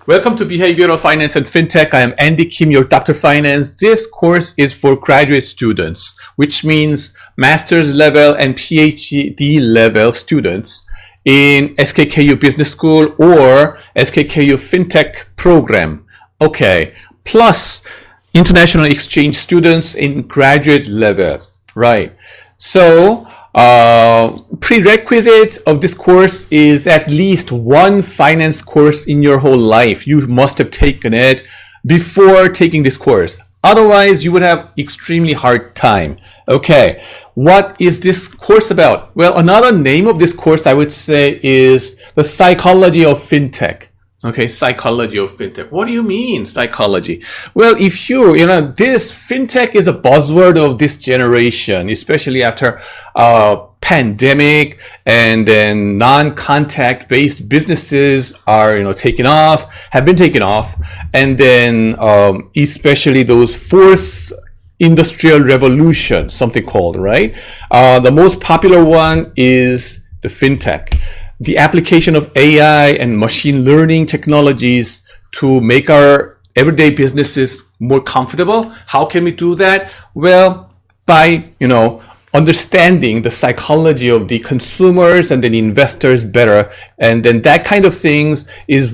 Welcome to Behavioral Finance and Fintech. I am Andy Kim, your Dr. Finance. This course is for graduate students, which means master's level and PhD level students in SKKU Business School or SKKU Fintech program. Okay, plus international exchange students in graduate level, right? So, prerequisite of this course is at least one finance course in your whole life. You must have taken it before taking this course. Otherwise, you would have extremely hard time. Okay, what is this course about? Well, another name of this course I would say is the psychology of fintech. Okay, psychology of fintech. What do you mean, psychology? Well, if this fintech is a buzzword of this generation, especially after pandemic, and then non-contact based businesses are, have been taken off. And then, especially those fourth industrial revolution, something called, right? The most popular one is the fintech. The application of AI and machine learning technologies to make our everyday businesses more comfortable. How can we do that? Well, by, understanding the psychology of the consumers and then investors better. And then that kind of things is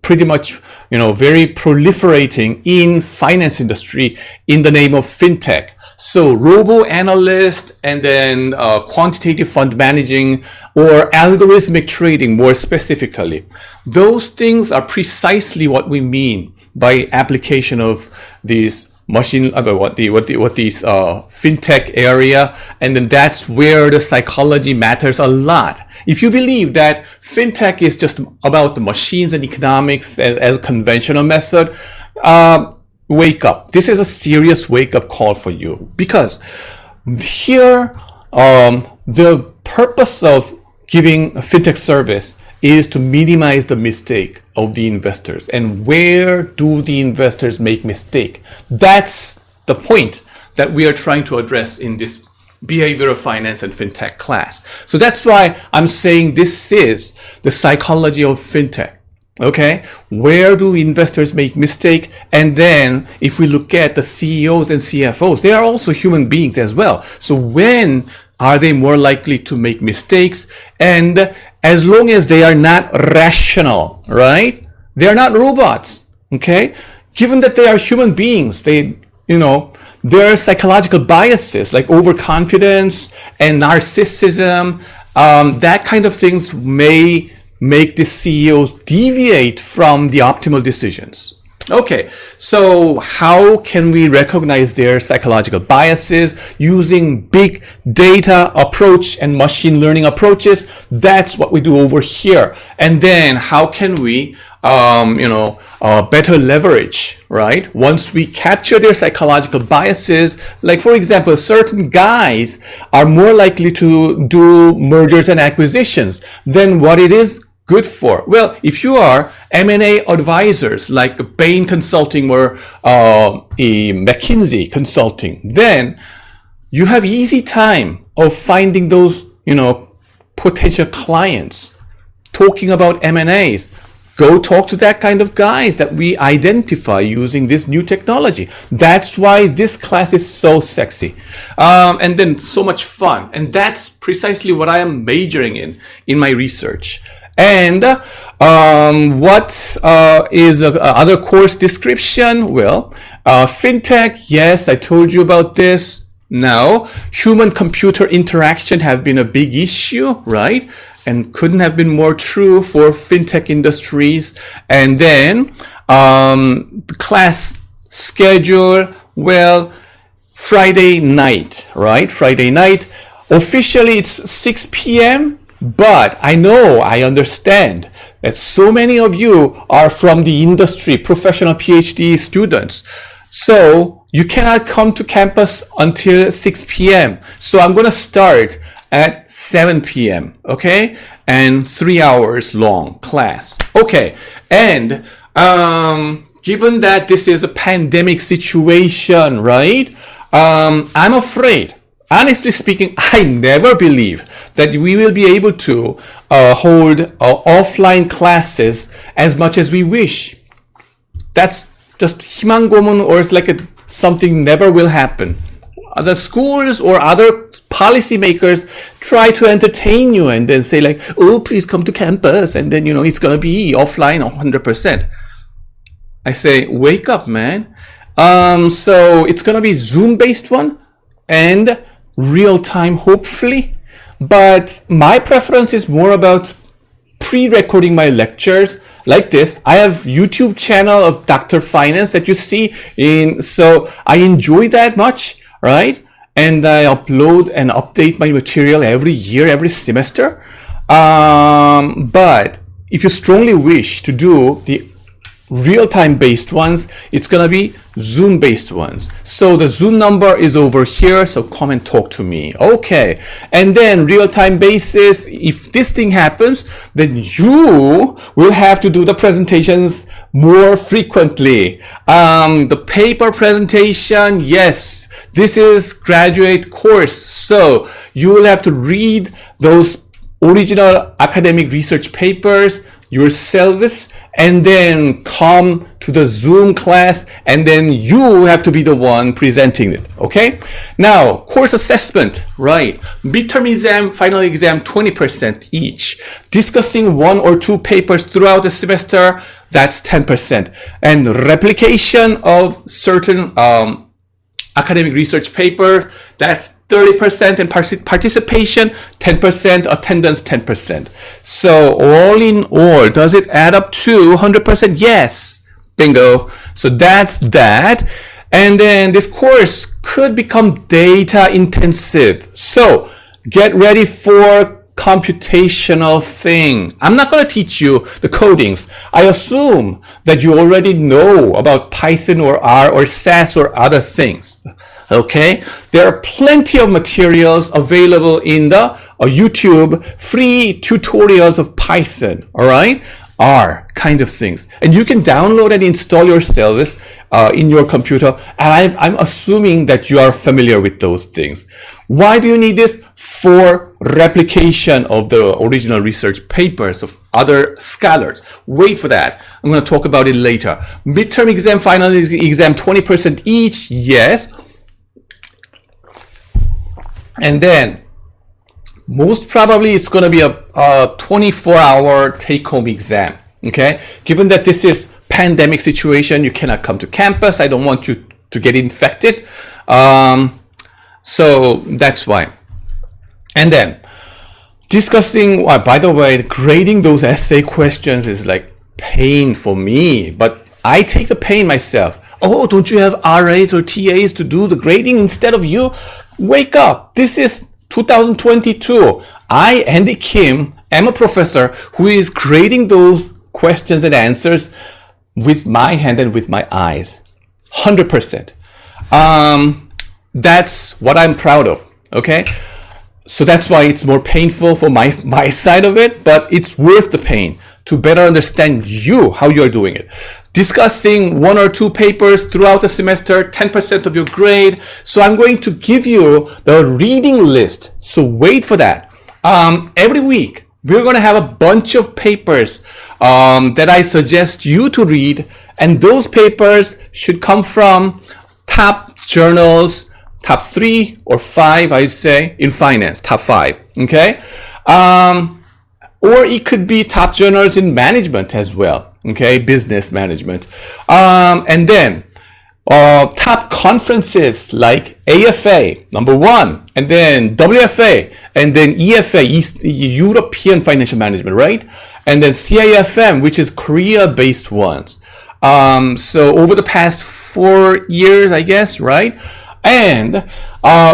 pretty much, very proliferating in finance industry in the name of fintech. So robo-analyst and then quantitative fund managing or algorithmic trading more specifically. Those things are precisely what we mean by application of these fintech area. And then that's where the psychology matters a lot. If you believe that fintech is just about the machines and economics as a conventional method, wake up. This is a serious wake-up call for you, because here the purpose of giving a fintech service is to minimize the mistake of the investors. And where do the investors make mistake? That's the point that we are trying to address in this behavioral finance and fintech class. So that's why I'm saying this is the psychology of fintech. Okay, where do investors make mistake? And then if we look at the CEOs and CFOs, they are also human beings as well. So when are they more likely to make mistakes? And as long as they are not rational, right? They are not robots. Okay, given that they are human beings, there are psychological biases like overconfidence and narcissism. That kind of things may make the CEOs deviate from the optimal decisions. Okay, so how can we recognize their psychological biases using big data approach and machine learning approaches? That's what we do over here. And then how can we better leverage, right? Once we capture their psychological biases, like for example, certain guys are more likely to do mergers and acquisitions than what it is good for. Well, if you are M&A advisors like Bain Consulting or McKinsey Consulting, then you have easy time of finding those, potential clients. Talking about M&As, go talk to that kind of guys that we identify using this new technology. That's why this class is so sexy. And then so much fun. And that's precisely what I am majoring in my research. And what is other course description? Well, fintech, yes, I told you about this. Now, human-computer interaction have been a big issue, right? And couldn't have been more true for fintech industries. And then the class schedule, well, Friday night, right? Friday night. Officially, it's 6 p.m., but I understand that so many of you are from the industry, professional PhD students. So you cannot come to campus until 6 p.m. So I'm going to start at 7 p.m. Okay? And 3 hours long class. Okay. And given that this is a pandemic situation, right? I'm afraid, honestly speaking, I never believe that we will be able to hold offline classes as much as we wish. that's just 희망고문, or it's like something never will happen. The schools or other policymakers try to entertain you and then say like, oh, please come to campus, and then it's gonna be offline 100%. I say, wake up, man. So it's gonna be Zoom-based one and real-time, hopefully. But my preference is more about pre-recording my lectures like this. I have YouTube channel of Dr. Finance that you see in, so I enjoy that much, right? And I upload and update my material every year, every semester. But if you strongly wish to do the real-time based ones, it's gonna be Zoom based ones. So the Zoom number is over here, so come and talk to me. Okay. And then real-time basis, if this thing happens, then you will have to do the presentations more frequently. The paper presentation, yes, this is graduate course, so you will have to read those original academic research papers yourselves, and then come to the Zoom class, and then you have to be the one presenting it, okay? Now, course assessment, right? Midterm exam, final exam, 20% each. Discussing 1 or 2 papers throughout the semester, that's 10%. And replication of certain academic research paper, that's 30%, and participation 10%, attendance 10%. So all in all, does it add up to 100%? Yes, bingo. So that's that. And then this course could become data intensive. So get ready for computational thing. I'm not going to teach you the codings. I assume that you already know about Python or R or SAS or other things. Okay, there are plenty of materials available in the YouTube, free tutorials of Python, all right, R kind of things. And you can download and install your service in your computer. And I'm assuming that you are familiar with those things. Why do you need this? For replication of the original research papers of other scholars. Wait for that. I'm going to talk about it later. Midterm exam, final exam, 20% each. Yes. And then most probably it's going to be a 24-hour take-home exam. Okay, given that this is pandemic situation, you cannot come to campus. I don't want you to get infected. So that's why. And then discussing, by the way, grading those essay questions is like pain for me, but I take the pain myself. Oh, don't you have RAs or TAs to do the grading instead of you? Wake up. This is 2022. I, Andy Kim, am a professor who is grading those questions and answers with my hand and with my eyes. 100%. That's what I'm proud of. Okay? So that's why it's more painful for my side of it, but it's worth the pain to better understand you, how you're doing it. Discussing 1 or 2 papers throughout the semester, 10% of your grade. So I'm going to give you the reading list. So wait for that. Every week, we're going to have a bunch of papers that I suggest you to read. And those papers should come from top journals, top 3 or 5, I'd say, in finance, top 5. Okay? Or it could be top journals in management as well. Okay, business management. And then top conferences like AFA, number 1, and then WFA, and then EFA, European Financial Management, right? And then CIFM, which is Korea-based ones. So over the past 4 years, I guess, right? And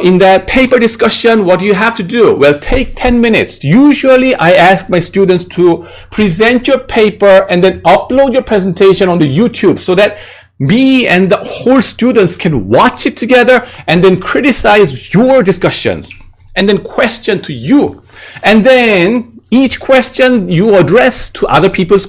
in that paper discussion, what do you have to do? Well, take 10 minutes. Usually, I ask my students to present your paper and then upload your presentation on the YouTube so that me and the whole students can watch it together and then criticize your discussions and then question to you. And then each question you address to other people's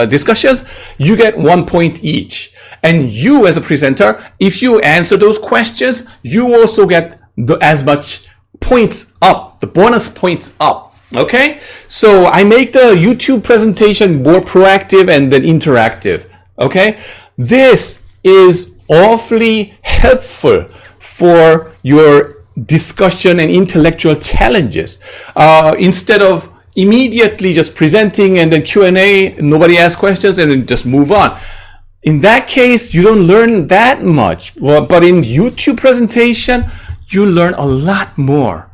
discussions, you get 1 point each. And you as a presenter, if you answer those questions, you also get as much points up, the bonus points up. Okay? So I make the YouTube presentation more proactive and then interactive. Okay, this is awfully helpful for your discussion and intellectual challenges. Instead of immediately just presenting and then Q&A, nobody asks questions and then just move on. In that case, you don't learn that much. Well, but in YouTube presentation, you learn a lot more.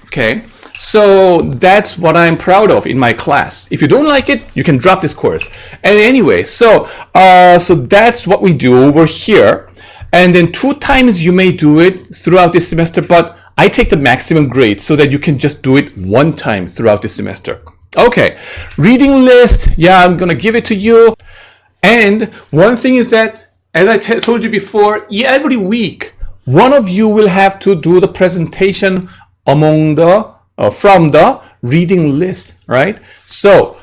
Okay, so that's what I'm proud of in my class. If you don't like it, you can drop this course. And anyway, so that's what we do over here. And then 2 times you may do it throughout this semester, but I take the maximum grade so that you can just do it 1 time throughout the semester. Okay, reading list. Yeah, I'm gonna give it to you. And one thing is that, as I told you before, every week, one of you will have to do the presentation among the from the reading list, right? So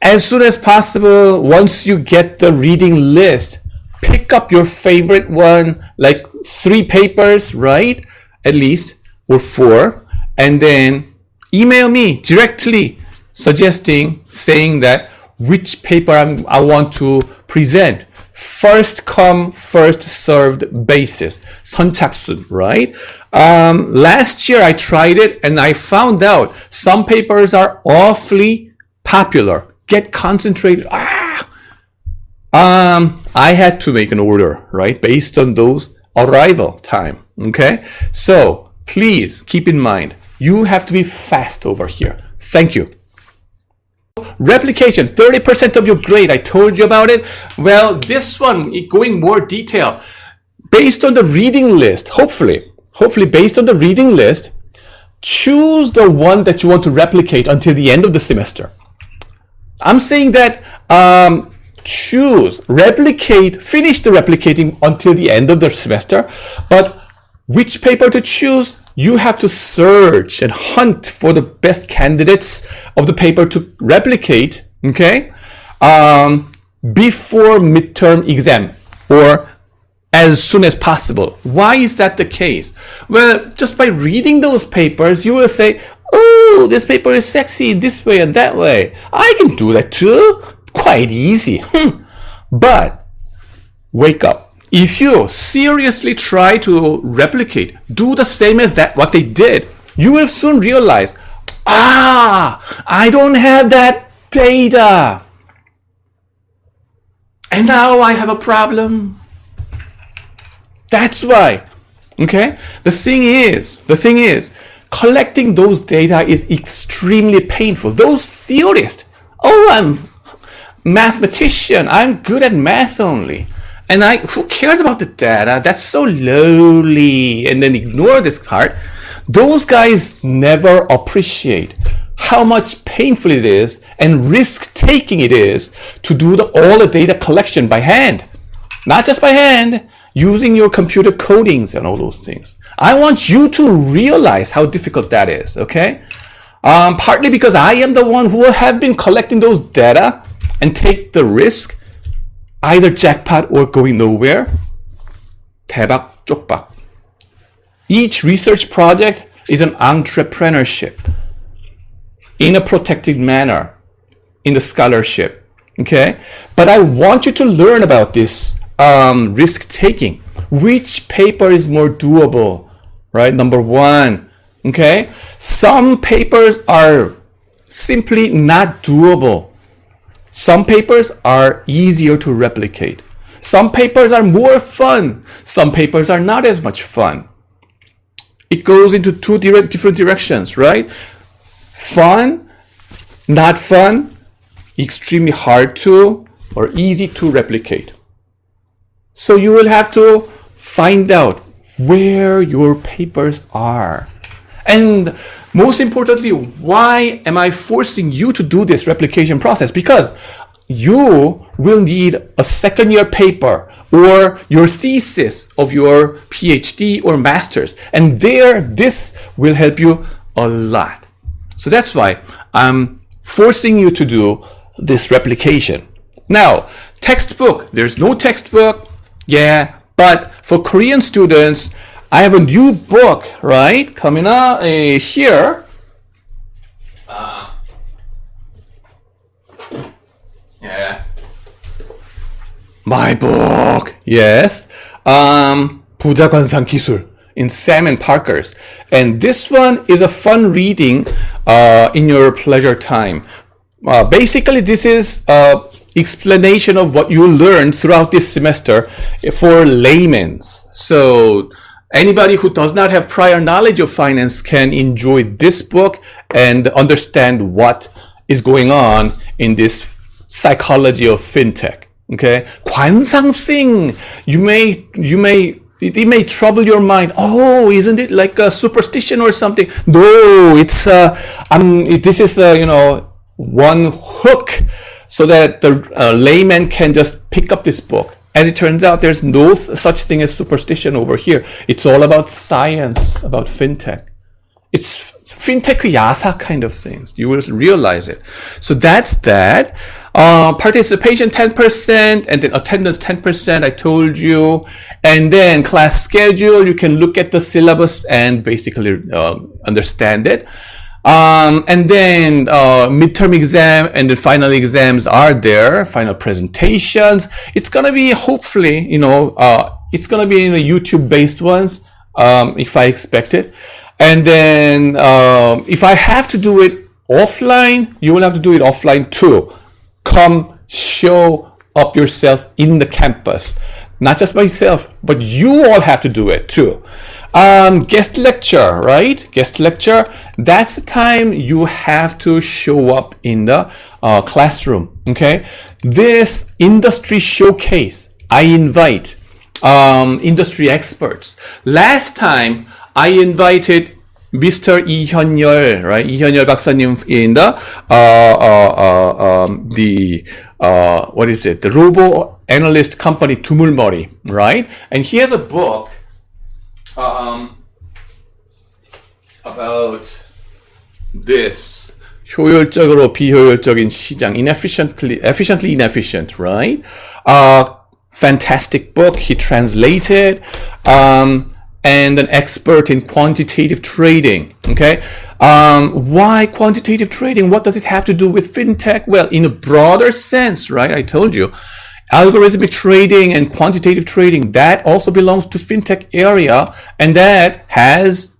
as soon as possible, once you get the reading list, pick up your favorite one, like 3 papers, right? At least, or 4, and then email me directly saying that which paper I want to present. First come, first served basis. 선착순, right? Last year I tried it and I found out some papers are awfully popular. Get concentrated. I had to make an order, right? Based on those arrival time. Okay? So please keep in mind, you have to be fast over here. Thank you. Replication, 30% of your grade. I told you about it. Well, this one, going more detail. Based on the reading list, hopefully based on the reading list, choose the one that you want to replicate until the end of the semester. I'm saying that finish the replicating until the end of the semester, but which paper to choose, you have to search and hunt for the best candidates of the paper to replicate, okay, before midterm exam or as soon as possible. Why is that the case? Well, just by reading those papers, you will say, oh, this paper is sexy this way and that way. I can do that too. Quite easy. But wake up. If you seriously try to replicate, do the same as what they did, you will soon realize, I don't have that data. And now I have a problem. That's why. Okay? The thing is, collecting those data is extremely painful. Those theorists, I'm mathematician, I'm good at math only. And who cares about the data? That's so lowly. And then ignore this part. Those guys never appreciate how much painful it is and risk-taking it is to do all the data collection by hand. Not just by hand, using your computer codings and all those things. I want you to realize how difficult that is, okay? Partly because I am the one who have been collecting those data and take the risk, either jackpot or going nowhere. 대박 쪽박. Each research project is an entrepreneurship in a protected manner in the scholarship. Okay? But I want you to learn about this risk taking. Which paper is more doable? Right? Number 1. Okay? Some papers are simply not doable. Some papers are easier to replicate. Some papers are more fun. Some papers are not as much fun. It goes into 2 different directions, right? Fun, not fun, extremely hard to, or easy to replicate. So you will have to find out where your papers are. And most importantly, why am I forcing you to do this replication process? Because you will need a 2nd-year paper or your thesis of your PhD or master's. And this will help you a lot. So that's why I'm forcing you to do this replication. Now, textbook, there's no textbook. Yeah, but for Korean students, I have a new book, right? Coming out here. My book. Yes. 부자 관상 기술 in Sam and Parker's. And this one is a fun reading in your pleasure time. Basically, this is explanation of what you learned throughout this semester for laymen. So anybody who does not have prior knowledge of finance can enjoy this book and understand what is going on in this psychology of fintech. Okay, 관상 thing. It may trouble your mind. Oh, isn't it like a superstition or something? No, it's this is one hook so that the layman can just pick up this book. As it turns out, there's no such thing as superstition over here. It's all about science, about fintech. It's fintech 야사 kind of things. You will realize it. So that's that. Participation 10% and then attendance 10%, I told you. And then class schedule, you can look at the syllabus and basically understand it. And then midterm exam and the final exams are there, final presentations. It's gonna be hopefully, it's gonna be in the YouTube based ones, if I expect it. And then if I have to do it offline, you will have to do it offline too. Come show up yourself in the campus. Not just myself, but you all have to do it too. Guest lecture, right? Guest lecture, that's the time you have to show up in the classroom, okay? This industry showcase, I invite industry experts. Last time, I invited Mr. 이현열, right? 이현열 박사님 in the what is it? The robo analyst company 두물머리, right? And he has a book about this 효율적으로 비효율적인 시장, efficiently inefficient, right? Fantastic book. He translated. And an expert in quantitative trading. Okay, why quantitative trading? What does it have to do with fintech? Well, in a broader sense, right? I told you, algorithmic trading and quantitative trading, that also belongs to fintech area, and that has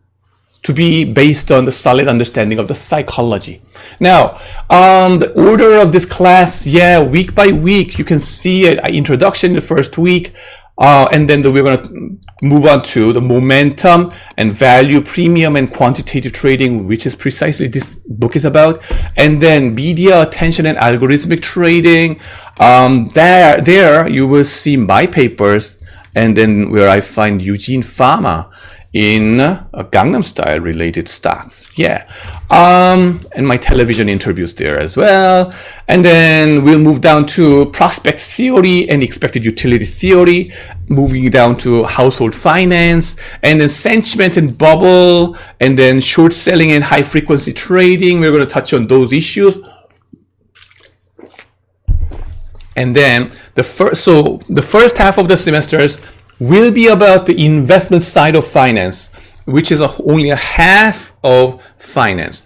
to be based on the solid understanding of the psychology. Now, the order of this class, week by week, you can see it. Introduction in the first week. And then we're going to move on to the momentum and value premium and quantitative trading, which is precisely this book is about. And then media attention and algorithmic trading. There you will see my papers, and then where I find Eugene Fama in Gangnam Style related stocks. And my television interviews there as well. And then we'll move down to prospect theory and expected utility theory, moving down to household finance, and then sentiment and bubble, and then short selling and high frequency trading. We're going to touch on those issues. And then the first half of the semesters will be about the investment side of finance, which is only a half of finance.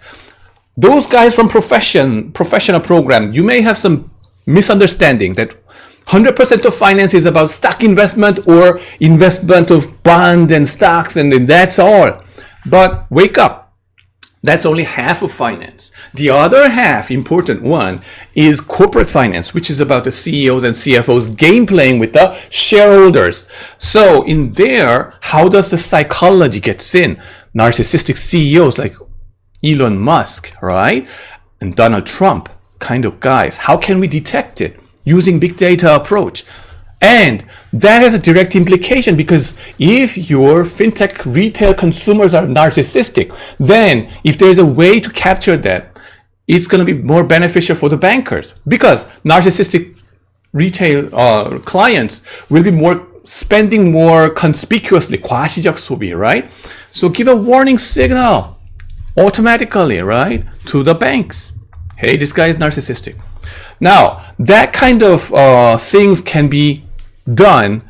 Those guys from professional program, you may have some misunderstanding that 100% of finance is about stock investment or investment of bond and stocks, and then that's all. But wake up. That's only half of finance. The other half, important one, is corporate finance, which is about the CEOs and CFOs game playing with the shareholders. So in there, how does the psychology gets in? Narcissistic CEOs like Elon Musk, right? And Donald Trump kind of guys. How can we detect it? Using big data approach. And that has a direct implication, because if your fintech retail consumers are narcissistic, then if there's a way to capture that, it's going to be more beneficial for the bankers, because narcissistic retail clients will be spending more conspicuously, 과시적 소비, right? So give a warning signal automatically, right, to the banks. Hey, this guy is narcissistic. Now, that kind of things can be done.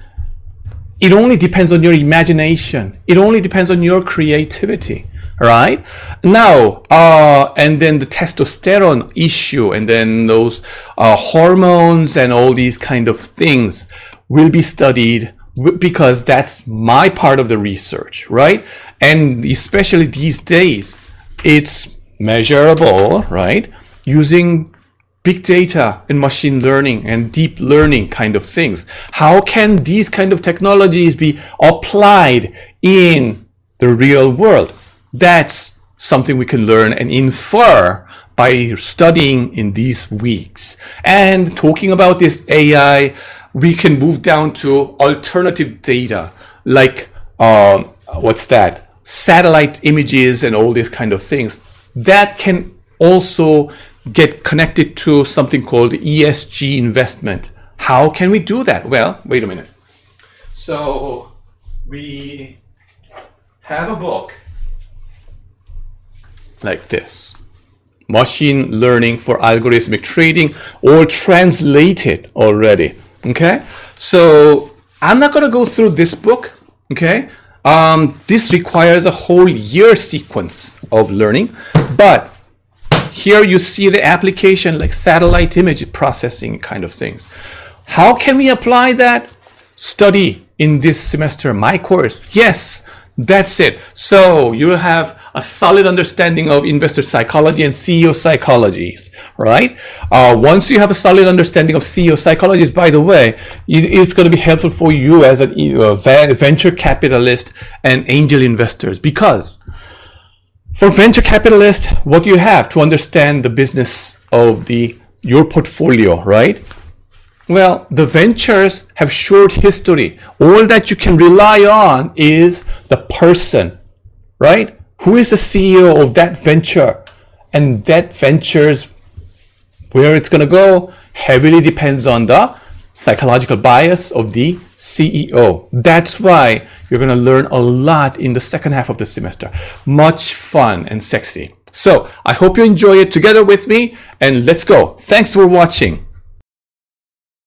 It only depends on your imagination. It only depends on your creativity. right? Now, and then the testosterone issue, and then those hormones and all these kind of things will be studied because that's my part of the research, right? And especially these days, it's measurable, right? Using big data and machine learning and deep learning kind of things. How can these kind of technologies be applied in the real world? That's something we can learn and infer by studying in these weeks. And talking about this AI, we can move down to alternative data, like what's that? Satellite images and all these kind of things. That can also get connected to something called ESG investment. How can we do that? Well, wait a minute. So we have a book like this, Machine Learning for Algorithmic Trading, all translated already. Okay, so I'm not going to go through this book. Okay, this requires a whole year sequence of learning, but here you see the application like satellite image processing kind of things. How can we apply that? Study in this semester, my course. Yes, that's it. So you have a solid understanding of investor psychology and CEO psychologies, right? Once you have a solid understanding of CEO psychologies, by the way, it's going to be helpful for you as a venture capitalist and angel investors, because for venture capitalists, what do you have to understand the business of your portfolio, right? Well, the ventures have short history. All that you can rely on is the person, right? Who is the CEO of that venture? And that venture's, where it's going to go, heavily depends on the psychological bias of the CEO. That's why you're going to learn a lot in the second half of the semester. Much fun and sexy. So I hope you enjoy it together with me, and let's go. Thanks for watching.